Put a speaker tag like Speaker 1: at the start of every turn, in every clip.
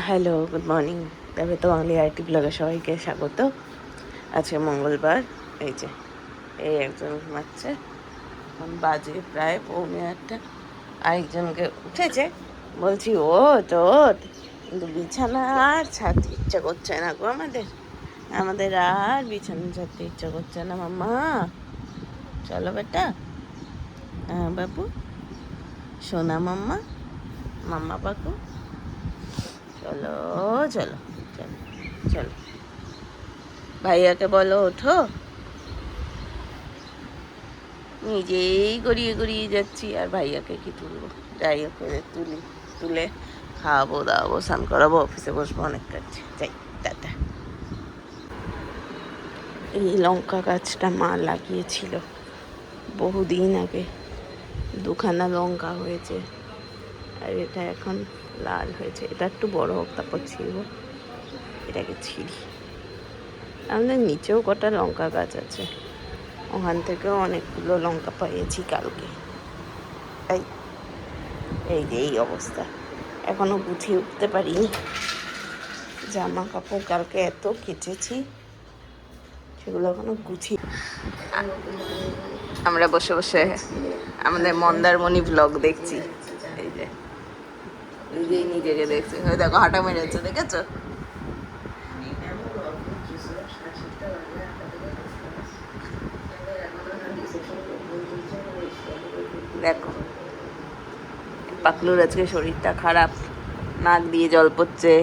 Speaker 1: Hello, good morning. তবে তো বাঙালি IT ব্লগে সবাইকে স্বাগত। আজকে মঙ্গলবার। এই যে এই একজন ঘুমাচ্ছে, এখন বাজে প্রায় 8:45। আরেকজনকে উঠেছে, বলছি ওঠ ওঠ, কিন্তু বিছানা আর ছাড়তে ইচ্ছা করছে না গো আমাদের। আমাদের আর বিছানা ছাড়তে ইচ্ছা করছে না। মাম্মা চলো বেটা। হ্যাঁ বাবু, সোনা মাম্মা, মাম্মা পাকু, চলো চলো চলো চলো। ভাইয়াকে বলো ওঠো। নিজেই গড়িয়ে গড়িয়ে যাচ্ছি, আর ভাইয়াকে কি তুলবো? যাই হোক, তুলে খাওয়াবো দাওয়াবো, স্নান করাবো, অফিসে বসবো, অনেক কাজ। যাই, টাটা। এই লঙ্কা গাছটা মা লাগিয়েছিল বহুদিন আগে, 2খানা লঙ্কা হয়েছে, আর এটা এখন লাল হয়েছে। এটা একটু বড় হোক, তারপর ছিঁড়ব। এটাকে ছিঁড়ি। আমাদের নিচেও কটা লঙ্কা গাছ আছে, ওখান থেকেও অনেকগুলো লঙ্কা পেয়েছি কালকে। এই এই যে এই অবস্থা, এখনো গুছিয়ে উঠতে পারিনি। জামা কাপড় কালকে এত কেচেছি, সেগুলো এখনো গুছিয়ে। আমরা বসে বসে আমাদের মন্দারমণি ব্লগ দেখছি। এই যে নিজেই নিজেকে দেখছি। ওই দেখো হাঁটা মেরেছে, দেখেছো? দেখো পাকলুর আজকে শরীরটা খারাপ, নাক দিয়ে জল পড়ছে,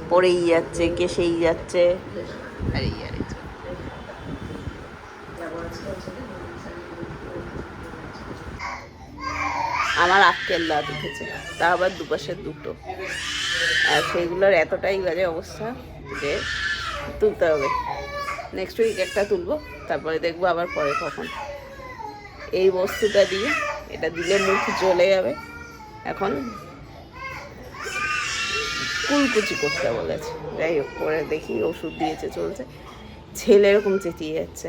Speaker 1: পড়েই যাচ্ছে, কেসেই যাচ্ছে। আরে আরে, আমার আক্কেল দাঁত উঠেছে, তা আবার দুপাশের দুটো, আর সেইগুলোর এতটাই বাজে অবস্থা যে তুলতে হবে। নেক্সট উইক একটা তুলবো, তারপরে দেখবো আবার পরে কখন। এই বস্তুটা দিয়ে, এটা দিলে মুখ জ্বলে যাবে। এখন কুলকুচি করতে বলেছে, যাই হোক করে দেখি। ওষুধ দিয়েছে, চলছে। ছেলে এরকম চেঁচিয়ে যাচ্ছে।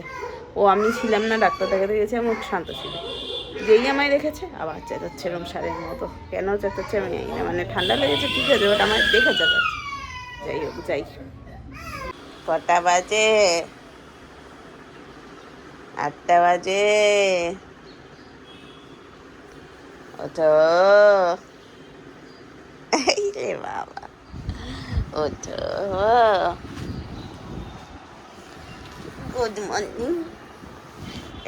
Speaker 1: ও আমি ছিলাম না, ডাক্তার দেখাতে গেছে, আমার শান্ত ছিল। যেই আমায় দেখেছে আবার চেঁচাচ্ছে এরকম সারের মতো। কেন চেঁচাচ্ছে আমি জানি না, মানে ঠান্ডা লেগেছে ঠিক আছে, ওটা আমার দেখে চেঁচাচ্ছে। যাই হোক, যাই। কটা বাজে? 8টা বাজে। ওঠো, এই রে বাবা, ওঠো। Good morning.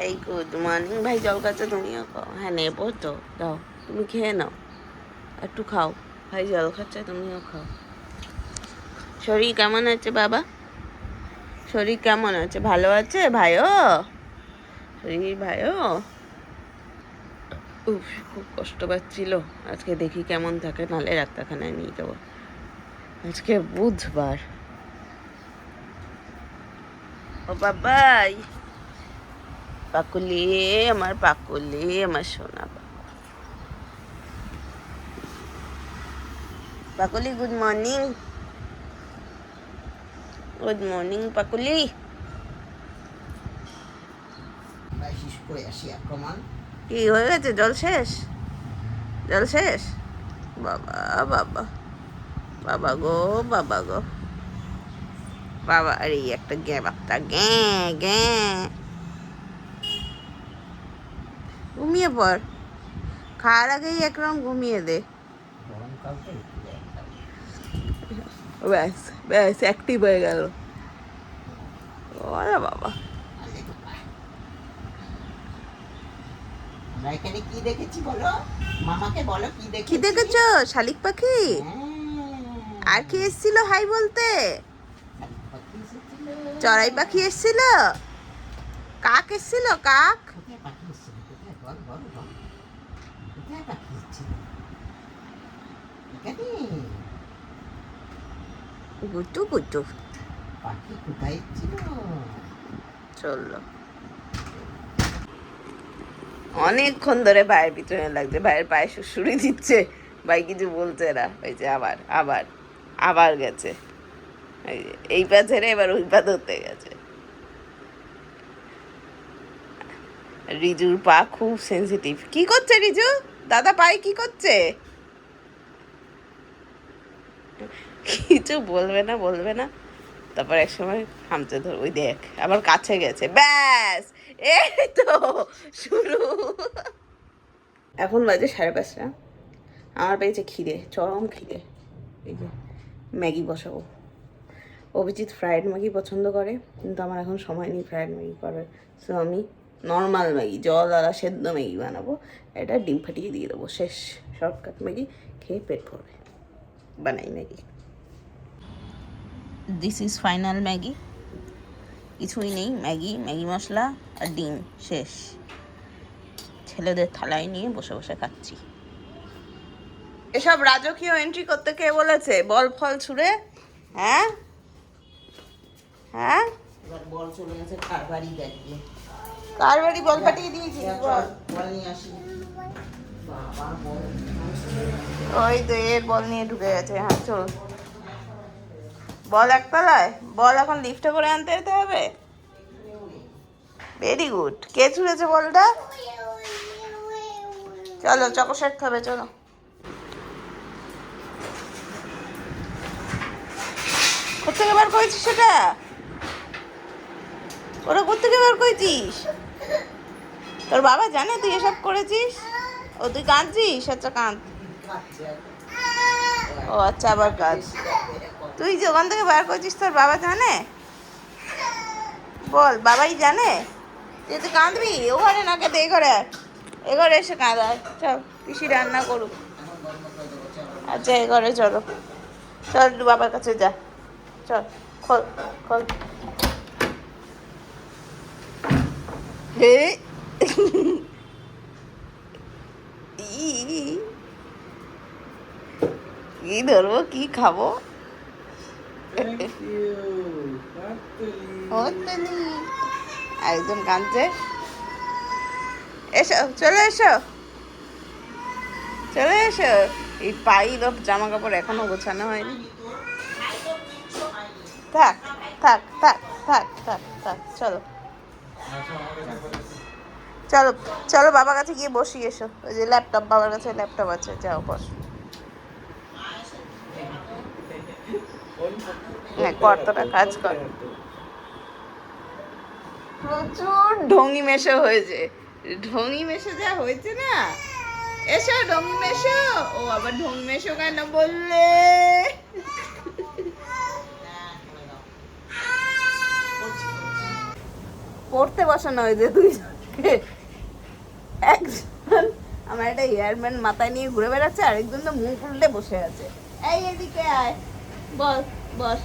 Speaker 1: এই গুড মর্নিং। ভাই জল খাচ্ছো তুমিও খাও। হ্যাঁ নেবো তো, দাও, তুমি খেয়ে নাও, একটু খাও। ভাই জল খাচ্ছে, তুমিও খাও। শরীর কেমন আছে বাবা? শরীর কেমন আছে? ভালো আছে ভাইও? শরীর ভাইও? উফ, খুব কষ্ট পাচ্ছিল। আজকে দেখি কেমন থাকে, নাহলে ডাক্তারখানায় নিয়ে যাবো। আজকে বুধবার। ও বাবাই, পাকুলি, আমার পাকুলি, আমার সোনা পাকুলি। গুড মর্নিং, গুড মর্নিং পাকুলি। কি হয়ে গেছে? জল শেষ? জল শেষ? বাবা বাবা, বাবা গো, বাবা গো, বাবা। আরে একটা গ্যাঁ বাপ্তা, গ্যাঁ গ্যাঁ। ঘুমিয়ে পড়, খাওয়ার আগেই একরকম ঘুমিয়ে দে। ব্যাস ব্যাস, অ্যাক্টিভ হয়ে গেল। ওরে বাবা,
Speaker 2: এখানে কি দেখেছি বলো, মামাকে বলো কি
Speaker 1: কি দেখেছো? শালিক পাখি? আর কি এসছিল হাই বলতে? চড়াই পাখি এসছিল, কাক এসছিল, কাক। গুটু গুটু
Speaker 2: পাখি কোথায় ছিল?
Speaker 1: চললো। অনেকক্ষণ ধরে ভাইয়ের পিছনে লাগছে, ভাইয়ের পায়ে সুড়সুড়ি দিচ্ছে। ভাই কিছু বলছে না। ওই যে আবার আবার আবার গেছে, এই পা ছেড়ে এবার ওই পা ধরতে গেছে। রিজুর পা খুব সেন্সিটিভ। কি করছে রিজু? দাদা পায়ে কি করছে? কিছু বলবে না, তারপর এক সময় হামচে ধর, ওই দেখ আবার কাছে গেছে, ব্যাস এই তো শুরু। এখন বাজে 5:30, আমার পেয়েছে খিদে, চরম খিদে। এই যে ম্যাগি বসাবো। অভিজিৎ ফ্রায়েড ম্যাগি পছন্দ করে, কিন্তু আমার এখন সময় নেই ফ্রায়েড ম্যাগি করার, সো আমি নর্মাল ম্যাগি, জল আলা সেদ্ধ ম্যাগি বানাবো। এটা ডিম ফাটিয়ে দিয়ে দেবো, শেষ। শর্টকাট ম্যাগি, খেয়ে পেট ভরবে। বানাই Maggi. This is final Maggi. কিছুই নেই, ম্যাগি মশলা আর ডিম, শেষ। ছেলেদের থালায় নিয়ে বসে বসে খাচ্ছি। এসব রাজকীয় এন্ট্রি করতে কে বলেছে? বল ফল ছুঁড়ে, হ্যাঁ হ্যাঁ,
Speaker 2: এবার বল চলে গেছে কার বাড়ি দাঁড়িয়ে।
Speaker 1: কার বাড়ি বল পাঠিয়ে দিয়েছি? বল
Speaker 2: বল নিয়ে আসি। বাবা বল।
Speaker 1: ওই তো এর বল নিয়ে ঢুকে গেছে। হ্যাঁ চল, বল একতলায়, বল এখন লিফটে করে আনতে যেতে হবে। Very good. কে ছুঁড়েছে বলটা? চলো চকোশেক খাবে, চলো। কোথেকে বার করেছিস সেটা? ওরা কোথেকে বার করেছিস? তোর বাবা জানে তুই এসব করেছিস? ও তুই কাঁদছিস? আচ্ছা কাঁদ। ও আচ্ছা, আবার কাঁদ। তুই যে ওখান থেকে বার করেছিস তোর বাবা জানে? বল, বাবাই জানে? তুই কাঁদবি? ও ঘরে না কেঁদে এ ঘরে এসে কাঁদায়। চল, পিসি রান্না করুক। আচ্ছা এ ঘরে চলো, চল বাবার কাছে যা, চল খোল খোল। হে কি ধরবো, কি খাবো? একজন কাঁদছে। এসো, চলে এসো, চলে এসো। এই পাইল অফ জামা কাপড় এখনো গোছানো হয়নি। থাক থাক থাক থাক থাক থাক, চলো চলো চলো, বাবার কাছে গিয়ে বসি। এসো, ওই যে ল্যাপটপ, বাবার কাছে ল্যাপটপ আছে, যাও বস। কর, তোরা কাজ কর। প্রচুর ঢঙ্গি মেশো হয়েছে, ঢঙ্গি মেশো যা হয়েছে না। এসো ঢঙ্গি মেশো। ও আবার ঢঙ্গি মেশো কেন বললে? পড়তে বসানো হয়েছে দুইজনকে। একজন আমার একটা হেয়ারব্যান্ড মাথায় নিয়ে ঘুরে বেড়াচ্ছে, আরেকজন তো মুখ উল্টে বসে আছে। এই এদিকে আয়, বস বস,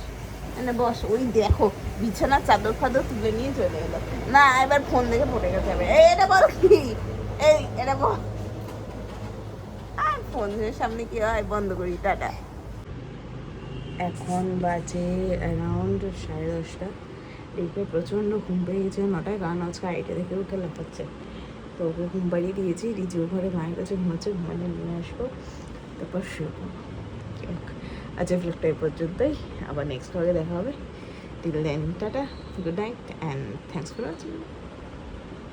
Speaker 1: মানে বস। ওই দেখো বিছানার চাদর ফাদর তুলে নিয়ে চলে এলো। না এবার ফোন দেখে পড়ে গেছে। এই এটা বল কি, এই এটা বল। আর ফোনের সামনে কি হয়, বন্ধ করি, টাটা। এখন বাজে অ্যারাউন্ড 10:30। দেখবে প্রচণ্ড ঘুম পেয়ে গেছে 9টায়, গান আজকে আইটে দেখে উঠে লাফাচ্ছে। তো ওকে ঘুম পাড়িয়ে দিয়েছি, রিজুর ঘরে মায়ের কাছে ঘুমাচ্ছে, ঘুমালে নিয়ে আসবো, তারপর শুরু। আচ্ছা ব্লগটা এই পর্যন্তই, আবার নেক্সট ব্লগে দেখা হবে। Till then tata, good night and thanks for watching.